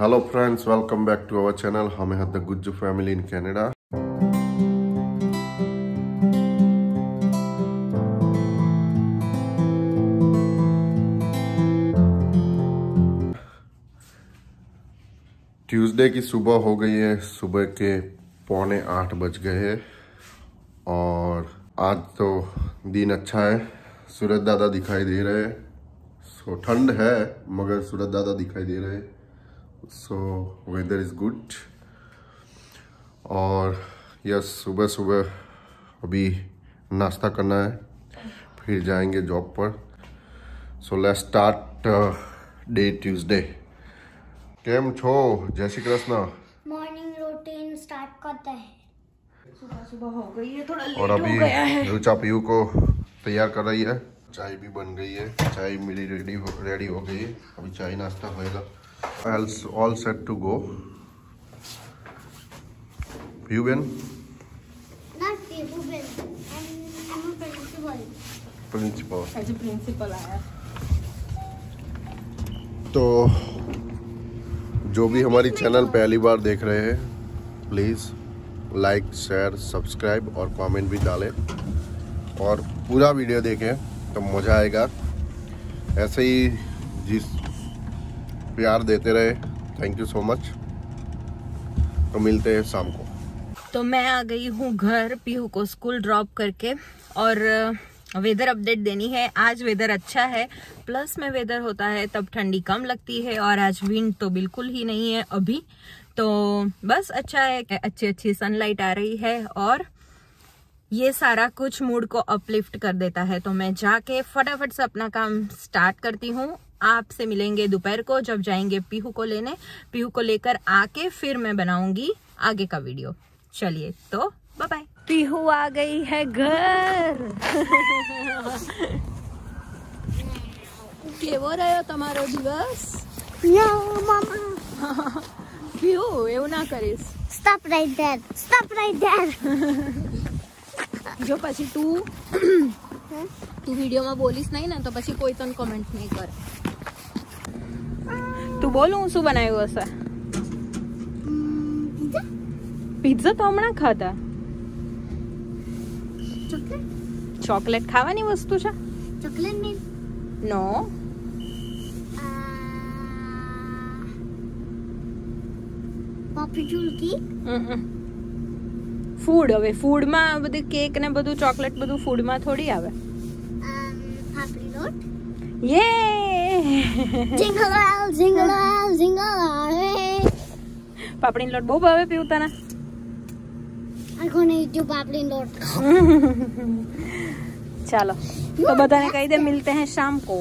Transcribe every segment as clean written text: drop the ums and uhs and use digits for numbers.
Hello friends, welcome back to our channel. हम हैं the Gujju family in Canada. Tuesday की सुबह हो गई है, सुबह के 7:45 बज गए हैं और आज तो दिन अच्छा है। सूरज दादा दिखाई दे रहे हैं। सो ठंड है मगर सूरज दादा दिखाई दे रहे हैं। So whether is good. और यस, सुबह सुबह अभी नाश्ता करना है, फिर जाएंगे जॉब पर। So let's start day Tuesday. केम छो? Jai Shri Krishna. Morning routine start करते हैं। सुबह सुबह हो गई है, थोड़ा और लेट हो गया है। अभी रुचा पीयू को तैयार कर रही है। चाय भी बन गई है, चाय मेरी रेडी हो गई है। अभी चाय नाश्ता होएगा। All set to go. Piyu ben, not Piyu ben, I'm a principal. As principal आया। तो जो भी हमारी चैनल पहली बार देख रहे हैं, प्लीज़ लाइक, शेयर, सब्सक्राइब और कमेंट भी डालें और पूरा वीडियो देखें तो मज़ा आएगा। ऐसे ही जिस प्यार देते रहे, थैंक यू सो मच। तो मिलते हैं शाम को। तो मैं आ गई हूँ घर, पीहू को स्कूल ड्रॉप करके, और वेदर अपडेट देनी है। आज वेदर अच्छा है, प्लस में वेदर होता है तब ठंडी कम लगती है, और आज विंड तो बिल्कुल ही नहीं है अभी। तो बस अच्छा है, अच्छी अच्छी सनलाइट आ रही है और ये सारा कुछ मूड को अपलिफ्ट कर देता है। तो मैं जाके फटाफट से अपना काम स्टार्ट करती हूँ। आपसे मिलेंगे दोपहर को जब जाएंगे पीहू को लेने। पीहू को लेकर आके फिर मैं बनाऊंगी आगे का वीडियो। चलिए तो बाय बाय। पीहू आ गई है घर। केवो रह्यो तमारो दिवस? पीहू એવું ના કરીશ। Stop right there. Stop right there. જો પછી તું વિડીયોમાં બોલીશ નહીં ને તો પછી કોઈ તને કમેન્ટ નહીં કરે। તું બોલ, હું શું બનાવ્યું હશે? પિઝા તો હમણાં ખાધા। ચોકલેટ ખાવાની વસ્તુ છે? ચોકલેટ નહીં, નો। પોપી ચૂલકી, ફૂડ, હવે ફૂડમાં બધી કેક ને બધું ચોકલેટ બધું ફૂડમાં થોડી આવે। પાપડી લોટ, યે jingle all, jingle all, jingle all. પાપડી લોટ બહુ ભાવે પીવું તને? I'm gonna eat your પાપડી લોટ. चलो तो बताने कही दे, मिलते हैं शाम को।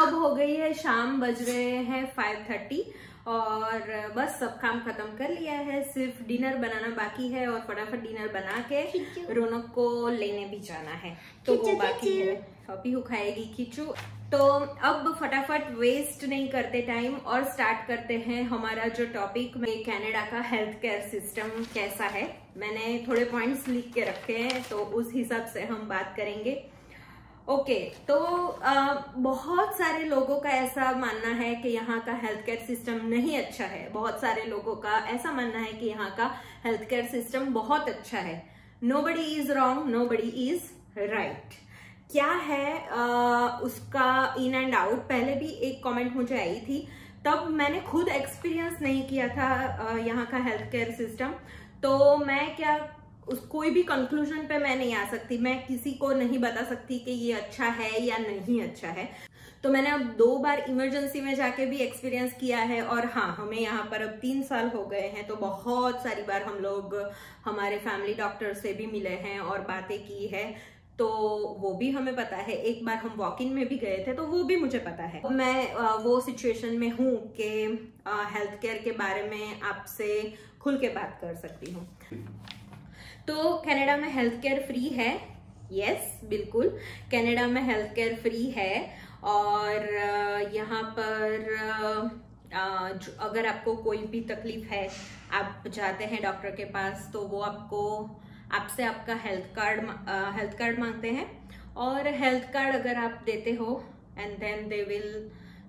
अब हो गई है शाम, बज रहे हैं 5:30 और बस सब काम खत्म कर लिया है। सिर्फ डिनर बनाना बाकी है और फटाफट डिनर बना के रौनक को लेने भी जाना है, तो वो बाकी है। पीहू खाएगी खिचू। तो अब फटाफट वेस्ट नहीं करते टाइम और स्टार्ट करते हैं हमारा जो टॉपिक में, कनाडा का हेल्थ केयर सिस्टम कैसा है। मैंने थोड़े पॉइंट्स लिख के रखे हैं तो उस हिसाब से हम बात करेंगे। ओके, तो बहुत सारे लोगों का ऐसा मानना है कि यहाँ का हेल्थ केयर सिस्टम नहीं अच्छा है। बहुत सारे लोगों का ऐसा मानना है कि यहाँ का हेल्थ केयर सिस्टम बहुत अच्छा है। Nobody is wrong, nobody is right. क्या है उसका इन एंड आउट? पहले भी एक कमेंट मुझे आई थी, तब मैंने खुद एक्सपीरियंस नहीं किया था यहाँ का हेल्थ केयर सिस्टम, तो मैं क्या कोई भी कंक्लूजन पे मैं नहीं आ सकती। मैं किसी को नहीं बता सकती कि ये अच्छा है या नहीं अच्छा है। तो मैंने अब 2 बार इमरजेंसी में जाके भी एक्सपीरियंस किया है, और हाँ, हमें यहाँ पर अब 3 साल हो गए हैं, तो बहुत सारी बार हम लोग हमारे फैमिली डॉक्टर से भी मिले हैं और बातें की है, तो वो भी हमें पता है। एक बार हम वॉक इन में भी गए थे, तो वो भी मुझे पता है। मैं वो सिचुएशन में हूँ कि हेल्थ केयर के बारे में आपसे खुल के बात कर सकती हूँ। तो कनाडा में हेल्थ केयर फ्री है? यस, बिल्कुल कनाडा में हेल्थ केयर फ्री है। और यहाँ पर अगर आपको कोई भी तकलीफ है, आप जाते हैं डॉक्टर के पास, तो वो आपसे आपका हेल्थ कार्ड मांगते हैं, और हेल्थ कार्ड अगर आप देते हो and then they will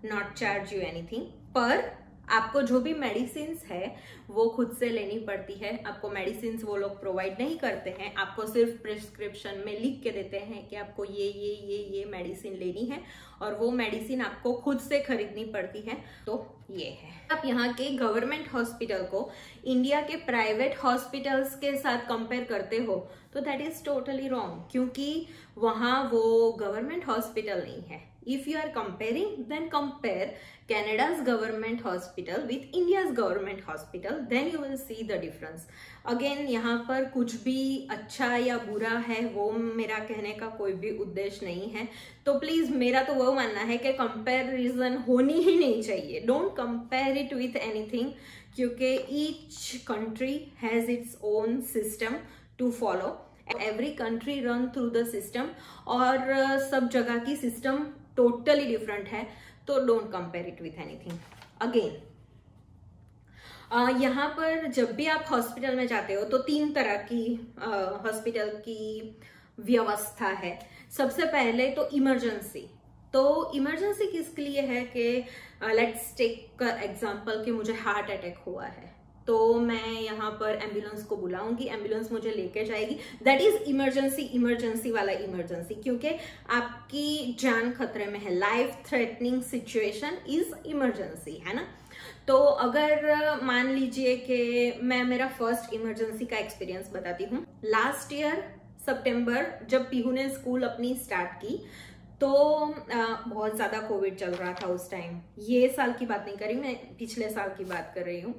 not charge you anything पर आपको जो भी मेडिसिन्स है वो खुद से लेनी पड़ती है। आपको मेडिसिन्स वो लोग प्रोवाइड नहीं करते हैं, आपको सिर्फ प्रिस्क्रिप्शन में लिख के देते हैं कि आपको ये मेडिसिन लेनी है और वो मेडिसिन आपको खुद से खरीदनी पड़ती है। तो ये है। आप यहाँ के गवर्नमेंट हॉस्पिटल को इंडिया के प्राइवेट हॉस्पिटल्स के साथ कंपेयर करते हो तो दैट इज टोटली रॉन्ग, क्योंकि वहाँ वो गवर्नमेंट हॉस्पिटल नहीं है। If you are comparing, then compare Canada's government hospital with India's government hospital, then you will see the difference. Again, यहाँ पर कुछ भी अच्छा या बुरा है वो मेरा कहने का कोई भी उद्देश्य नहीं है। तो प्लीज मेरा तो वो मानना है कि कंपैरिजन होनी ही नहीं चाहिए। Don't compare it with anything, क्योंकि each country has its own system to follow. Every country run through the system और सब जगह की सिस्टम टोटली डिफरेंट है। तो don't compare it with anything. Again यहाँ पर जब भी आप हॉस्पिटल में जाते हो तो 3 तरह की हॉस्पिटल की व्यवस्था है। सबसे पहले तो इमरजेंसी। तो इमरजेंसी किसके लिए है कि लेट्स टेक एग्जांपल कि मुझे हार्ट अटैक हुआ है तो मैं यहाँ पर एम्बुलेंस को बुलाऊंगी, एम्बुलेंस मुझे लेके जाएगी। दैट इज इमरजेंसी वाला इमरजेंसी, क्योंकि आपकी जान खतरे में है। Life threatening situation is emergency, है ना। तो अगर मान लीजिए कि मैं मेरा फर्स्ट इमरजेंसी का एक्सपीरियंस बताती हूँ। लास्ट ईयर सितंबर जब पीहू ने स्कूल अपनी स्टार्ट की तो बहुत ज्यादा कोविड चल रहा था उस टाइम। ये साल की बात नहीं कर रही, मैं पिछले साल की बात कर रही हूँ।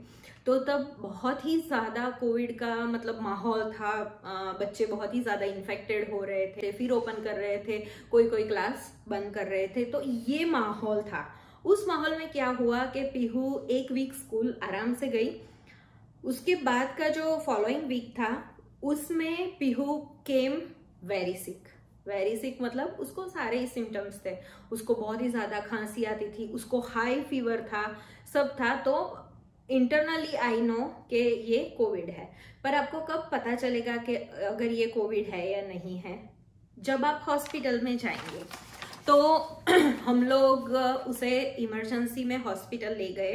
तो तब बहुत ही ज्यादा कोविड का मतलब माहौल था। बच्चे बहुत ही ज्यादा इन्फेक्टेड हो रहे थे, फिर ओपन कर रहे थे, कोई क्लास बंद कर रहे थे। तो ये माहौल था। उस माहौल में क्या हुआ कि पीहू 1 वीक स्कूल आराम से गई। उसके बाद का जो फॉलोइंग वीक था उसमें पीहू केम वेरी सिक मतलब उसको सारे ही सिम्टम्स थे। उसको बहुत ही ज्यादा खांसी आती थी, उसको हाई फीवर था, सब था। तो इंटरनली आई नो कि ये कोविड है। पर आपको कब पता चलेगा कि अगर ये कोविड है या नहीं है? जब आप हॉस्पिटल में जाएंगे। तो हम लोग उसे इमरजेंसी में हॉस्पिटल ले गए।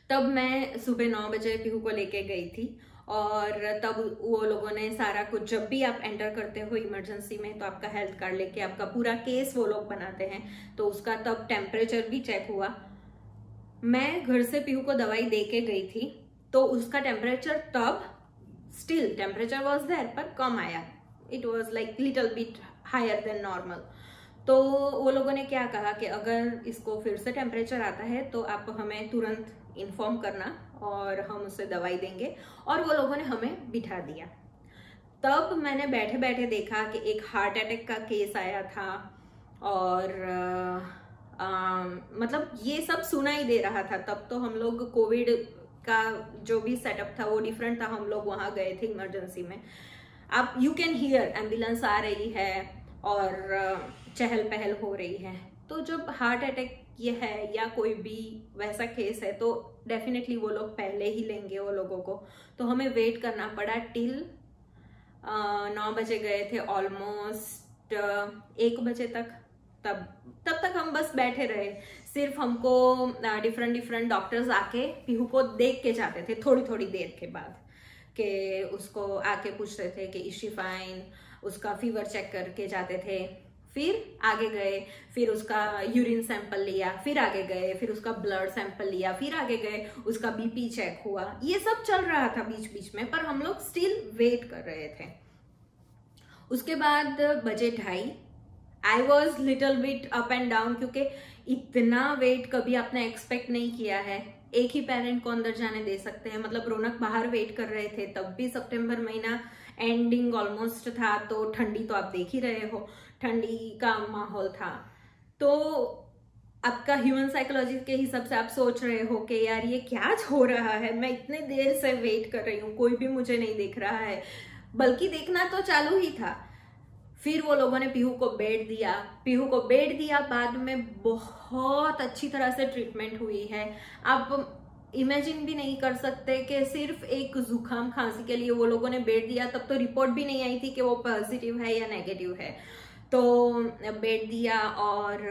तब मैं सुबह 9 बजे पीहू को लेके गई थी और तब वो लोगों ने सारा कुछ, जब भी आप एंटर करते हो इमरजेंसी में तो आपका हेल्थ कार्ड लेके आपका पूरा केस वो लोग बनाते हैं। तो उसका तब टेम्परेचर भी चेक हुआ। मैं घर से पीहू को दवाई दे के गई थी तो उसका टेम्परेचर तब स्टिल टेम्परेचर वाज देयर पर कम आया। It was like little bit higher than normal. तो वो लोगों ने क्या कहा कि अगर इसको फिर से टेम्परेचर आता है तो आप हमें तुरंत इन्फॉर्म करना और हम उसे दवाई देंगे। और वो लोगों ने हमें बिठा दिया। तब मैंने बैठे बैठे देखा कि एक हार्ट अटैक का केस आया था और मतलब ये सब सुना ही दे रहा था। तब तो हम लोग कोविड का जो भी सेटअप था वो डिफरेंट था। हम लोग वहां गए थे इमरजेंसी में। आप यू कैन हियर एम्बुलेंस आ रही है और चहल पहल हो रही है। तो जब हार्ट अटैक ये है या कोई भी वैसा केस है तो डेफिनेटली वो लोग पहले ही लेंगे वो लोगों को। तो हमें वेट करना पड़ा टिल 9 बजे गए थे, ऑलमोस्ट 1 बजे तक। तब तक हम बस बैठे रहे। सिर्फ हमको डिफरेंट डॉक्टर्स आके पीहू को देख के जाते थे थोड़ी देर के बाद, कि उसको आके पूछते थे कि इज शी फाइन, उसका फीवर चेक करके जाते थे। फिर आगे गए, फिर उसका यूरिन सैंपल लिया, फिर आगे गए, फिर उसका ब्लड सैंपल लिया, फिर आगे गए, उसका बीपी चेक हुआ। ये सब चल रहा था बीच बीच में, पर हम लोग स्टिल वेट कर रहे थे। उसके बाद बजे 2:30। I was little bit up and down, क्योंकि इतना वेट कभी आपने एक्सपेक्ट नहीं किया है। एक ही पेरेंट को अंदर जाने दे सकते हैं। मतलब रौनक बाहर वेट कर रहे थे, तब भी सितंबर महीना एंडिंग ऑलमोस्ट था। तो ठंडी तो आप देख ही रहे हो, ठंडी का माहौल था। तो आपका ह्यूमन साइकोलॉजी के हिसाब से आप सोच रहे हो कि यार ये क्या हो रहा है, मैं इतने देर से वेट कर रही हूँ, कोई भी मुझे नहीं देख रहा है। बल्कि देखना तो चालू ही था। फिर वो लोगों ने पीहू को बेड दिया। बाद में बहुत अच्छी तरह से ट्रीटमेंट हुई है। आप इमेजिन भी नहीं कर सकते कि सिर्फ एक जुकाम खांसी के लिए वो लोगों ने बेड दिया। तब तो रिपोर्ट भी नहीं आई थी कि वो पॉजिटिव है या नेगेटिव है। तो बेड दिया और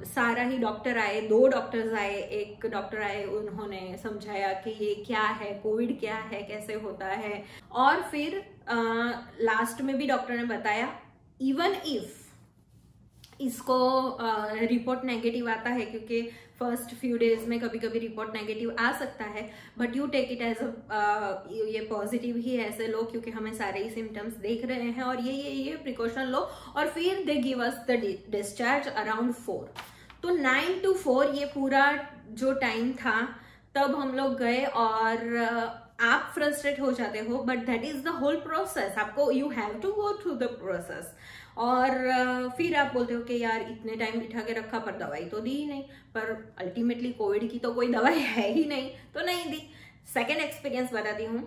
सारा ही डॉक्टर आए, 2 डॉक्टर्स आए, एक डॉक्टर आए, उन्होंने समझाया कि ये क्या है, कोविड क्या है, कैसे होता है। और फिर लास्ट में भी डॉक्टर ने बताया इवन इफ इसको रिपोर्ट नेगेटिव आता है, क्योंकि फर्स्ट फ्यू डेज में कभी कभी रिपोर्ट नेगेटिव आ सकता है, but you take it as ये पॉजिटिव ही ऐसे लो, क्योंकि हमें सारे ही सिम्टम्स देख रहे हैं और ये प्रिकॉशन लो। और फिर they give us the discharge around 4। तो 9 to 4 ये पूरा जो टाइम था, तब हम लोग गए। और आप फ्रस्ट्रेट हो जाते हो, but that is the whole process, आपको you have to go through the process. और फिर आप बोलते हो कि यार इतने टाइम बिठा के रखा पर दवाई तो दी ही नहीं, पर अल्टीमेटली कोविड की तो कोई दवाई है ही नहीं, तो नहीं दी। सेकेंड एक्सपीरियंस बताती हूँ।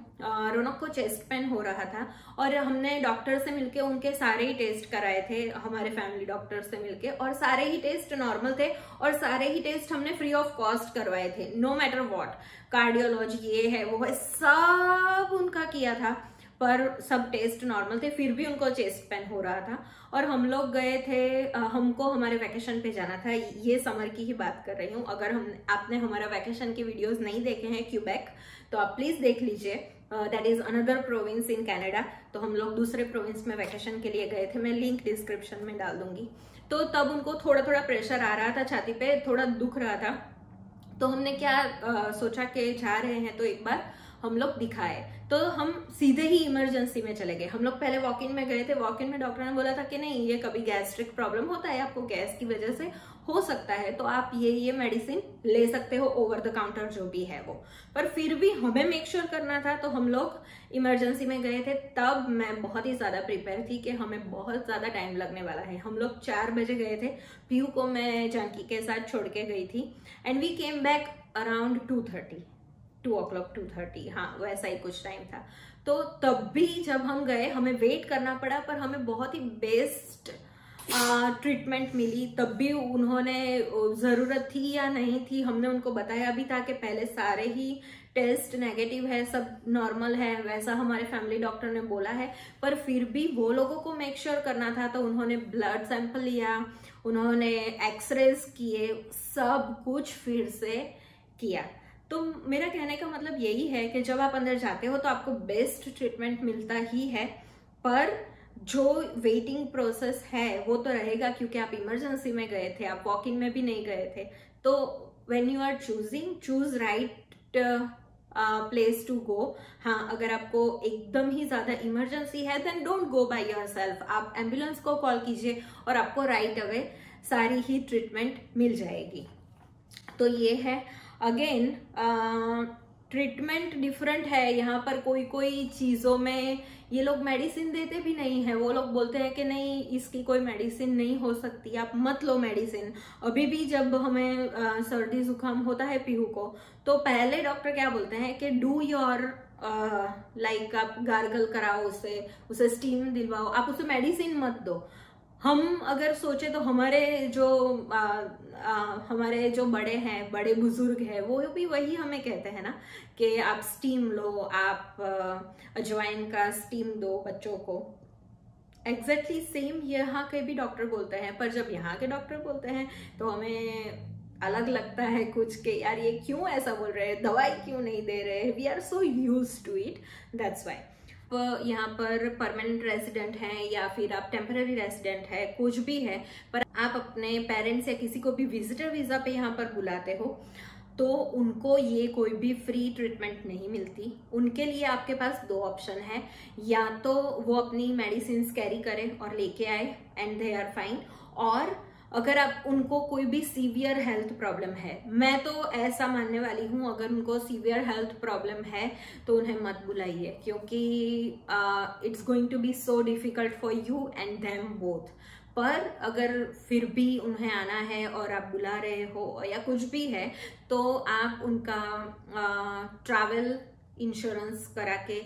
रौनक को चेस्ट पेन हो रहा था और हमने डॉक्टर से मिलके उनके सारे ही टेस्ट कराए थे, हमारे फैमिली डॉक्टर से मिलके, और सारे ही टेस्ट नॉर्मल थे और सारे ही टेस्ट हमने फ्री ऑफ कॉस्ट करवाए थे, नो मैटर व्हाट। कार्डियोलॉजी ये है वो है, सब उनका किया था, पर सब टेस्ट नॉर्मल थे, फिर भी उनको चेस्ट पेन हो रहा था। और हम लोग गए थे, हमको हमारे वैकेशन पे जाना था, ये समर की ही बात कर रही हूँ। अगर आपने हमारा वैकेशन के वीडियोस नहीं देखे हैं क्यूबेक, तो आप प्लीज देख लीजिए, that is another province in Canada. तो हम लोग दूसरे प्रोविंस में वैकेशन के लिए गए थे, मैं लिंक डिस्क्रिप्शन में डाल दूंगी। तो तब उनको थोड़ा थोड़ा प्रेशर आ रहा था, छाती पे थोड़ा दुख रहा था। तो हमने क्या सोचा कि जा रहे हैं तो एक बार हम लोग दिखाए, तो हम सीधे ही इमरजेंसी में चले गए। हम लोग पहले वॉक इन में गए थे, वॉक इन में डॉक्टर ने बोला था कि नहीं, ये कभी गैस्ट्रिक प्रॉब्लम होता है, आपको गैस की वजह से हो सकता है, तो आप ये मेडिसिन ले सकते हो, ओवर द काउंटर जो भी है वो। पर फिर भी हमें मेक श्योर करना था, तो हम लोग इमरजेंसी में गए थे। तब मैं बहुत ही ज्यादा प्रिपेयर थी कि हमें बहुत ज्यादा टाइम लगने वाला है। हम लोग 4 बजे गए थे, पीयू को मैं जानकी के साथ छोड़ के गई थी, and we came back around 2 o'clock 2:30, हाँ वैसा ही कुछ टाइम था। तो तब भी जब हम गए, हमें वेट करना पड़ा, पर हमें बहुत ही बेस्ट ट्रीटमेंट मिली। तब भी उन्होंने, जरूरत थी या नहीं थी, हमने उनको बताया भी था कि पहले सारे ही टेस्ट नेगेटिव है, सब नॉर्मल है, वैसा हमारे फैमिली डॉक्टर ने बोला है। पर फिर भी वो लोगों को मेक श्योर करना था, तो उन्होंने ब्लड सैंपल लिया, उन्होंने एक्सरेज किए, सब कुछ फिर से किया। तो मेरा कहने का मतलब यही है कि जब आप अंदर जाते हो तो आपको बेस्ट ट्रीटमेंट मिलता ही है, पर जो वेटिंग प्रोसेस है वो तो रहेगा, क्योंकि आप इमरजेंसी में गए थे, आप वॉक इन में भी नहीं गए थे। तो when you are choose right place to go. हाँ, अगर आपको एकदम ही ज्यादा इमरजेंसी है, then don't go by yourself, आप एम्बुलेंस को कॉल कीजिए और आपको राइट अवे सारी ही ट्रीटमेंट मिल जाएगी। तो ये है, अगेन ट्रीटमेंट डिफरेंट है यहाँ पर। कोई चीजों में ये लोग मेडिसिन देते भी नहीं है, वो लोग बोलते हैं कि नहीं, इसकी कोई मेडिसिन नहीं हो सकती, आप मत लो मेडिसिन। अभी भी जब हमें सर्दी जुकाम होता है पीहू को, तो पहले डॉक्टर क्या बोलते हैं कि डू योर लाइक, आप गार्गल कराओ, उसे स्टीम दिलवाओ, आप उसे मेडिसिन मत दो। हम अगर सोचे तो हमारे जो बड़े हैं, बड़े बुजुर्ग हैं, वो भी वही हमें कहते हैं ना कि आप स्टीम लो, आप अजवाइन का स्टीम दो बच्चों को। एग्जैक्टली सेम यहाँ के भी डॉक्टर बोलते हैं, पर जब यहाँ के डॉक्टर बोलते हैं तो हमें अलग लगता है कुछ कि यार ये क्यों ऐसा बोल रहे हैं, दवाई क्यों नहीं दे रहे। We are so used to it, that's why. यहाँ पर परमानेंट रेजिडेंट हैं या फिर आप टेम्पररी रेजिडेंट है, कुछ भी है, पर आप अपने पेरेंट्स या किसी को भी विजिटर वीजा पे यहाँ पर बुलाते हो, तो उनको ये कोई भी फ्री ट्रीटमेंट नहीं मिलती। उनके लिए आपके पास 2 ऑप्शन है, या तो वो अपनी मेडिसिन कैरी करें और लेके आए एंड दे आर फाइन, और अगर आप उनको कोई भी सीवियर हेल्थ प्रॉब्लम है, मैं तो ऐसा मानने वाली हूँ, अगर उनको सीवियर हेल्थ प्रॉब्लम है तो उन्हें मत बुलाइए, क्योंकि it's going to be so difficult for you and them both. पर अगर फिर भी उन्हें आना है और आप बुला रहे हो या कुछ भी है, तो आप उनका ट्रैवल इंश्योरेंस करा के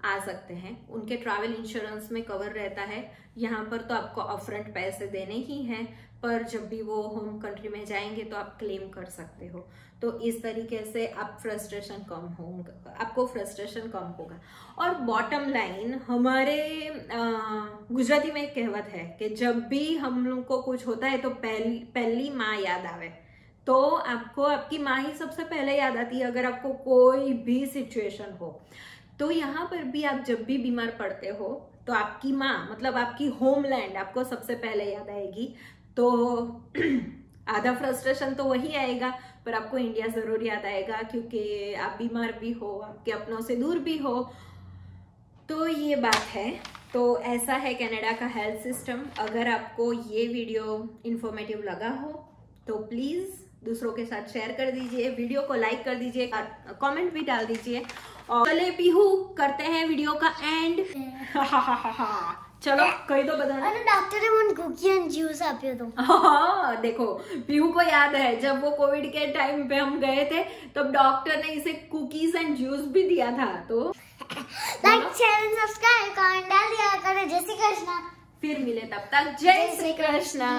आ सकते हैं। उनके ट्रैवल इंश्योरेंस में कवर रहता है। यहाँ पर तो आपको अपफ्रंट पैसे देने ही हैं, पर जब भी वो होम कंट्री में जाएंगे तो आप क्लेम कर सकते हो। तो इस तरीके से आप फ्रस्ट्रेशन कम होगा, आपको फ्रस्ट्रेशन कम होगा। और बॉटम लाइन, हमारे गुजराती में एक कहावत है कि जब भी हम लोग को कुछ होता है तो पहली माँ याद आवे। तो आपको आपकी माँ ही सबसे पहले याद आती है अगर आपको कोई भी सिचुएशन हो। तो यहाँ पर भी आप जब भी बीमार पड़ते हो तो आपकी माँ मतलब आपकी होमलैंड आपको सबसे पहले याद आएगी। तो आधा फ्रस्ट्रेशन तो वही आएगा, पर आपको इंडिया जरूर याद आएगा क्योंकि आप बीमार भी हो, आपके अपनों से दूर भी हो। तो ये बात है। तो ऐसा है कनाडा का हेल्थ सिस्टम। अगर आपको ये वीडियो इंफॉर्मेटिव लगा हो तो प्लीज दूसरों के साथ शेयर कर दीजिए, वीडियो को लाइक कर दीजिए, कमेंट भी डाल दीजिए। और चले पीहू करते हैं वीडियो का एंड। चलो कही तो बताना। डॉक्टर ने कुकी एंड जूस आपियो तो। हाँ देखो, पीहू को याद है जब वो कोविड के टाइम पे हम गए थे तब डॉक्टर ने इसे कुकीज एंड जूस भी दिया था। तो like share and subscribe comment डाल दिया करो। जय श्री कृष्णा। फिर मिले तब तक, जय श्री कृष्णा।